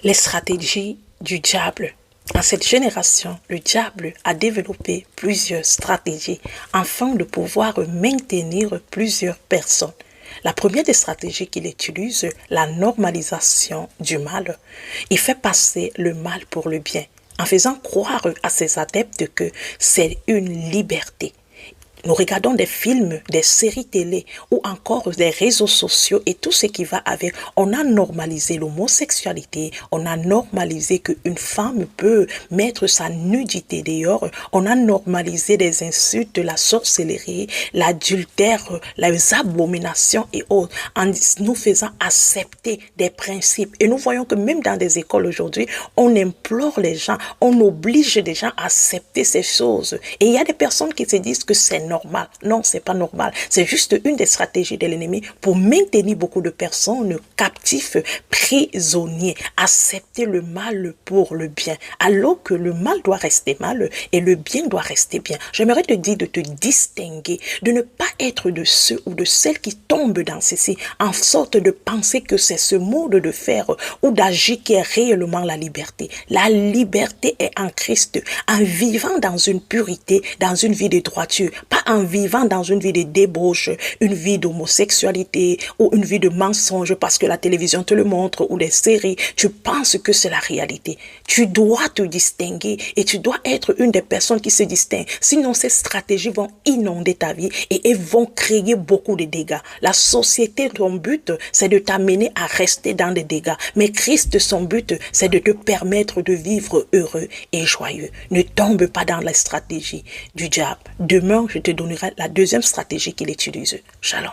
Les stratégies du diable. En cette génération, le diable a développé plusieurs stratégies afin de pouvoir maintenir plusieurs personnes. La première des stratégies qu'il utilise, la normalisation du mal. Il fait passer le mal pour le bien, en faisant croire à ses adeptes que c'est une liberté. Nous regardons des films, des séries télé ou encore des réseaux sociaux et tout ce qui va avec. On a normalisé l'homosexualité, on a normalisé qu'une femme peut mettre sa nudité dehors, on a normalisé les insultes, la sorcellerie, l'adultère, les abominations et autres, en nous faisant accepter des principes. Et nous voyons que même dans des écoles aujourd'hui, on implore les gens, on oblige les gens à accepter ces choses. Et il y a des personnes qui se disent que c'est normal. Non, c'est pas normal. C'est juste une des stratégies de l'ennemi pour maintenir beaucoup de personnes captifs, prisonniers, accepter le mal pour le bien, alors que le mal doit rester mal et le bien doit rester bien. J'aimerais te dire de te distinguer, de ne pas être de ceux ou de celles qui tombent dans ceci, en sorte de penser que c'est ce mode de faire ou d'agir qui est réellement la liberté. La liberté est en Christ, en vivant dans une pureté, dans une vie de droiture, pas en vivant dans une vie de débauche, une vie d'homosexualité ou une vie de mensonge parce que la télévision te le montre ou les séries. Tu penses que c'est la réalité. Tu dois te distinguer et tu dois être une des personnes qui se distinguent. Sinon, ces stratégies vont inonder ta vie et elles vont créer beaucoup de dégâts. La société, ton but, c'est de t'amener à rester dans des dégâts. Mais Christ, son but, c'est de te permettre de vivre heureux et joyeux. Ne tombe pas dans la stratégie du diable. Demain, je te donnerai la deuxième stratégie qu'il utilise. Shalom.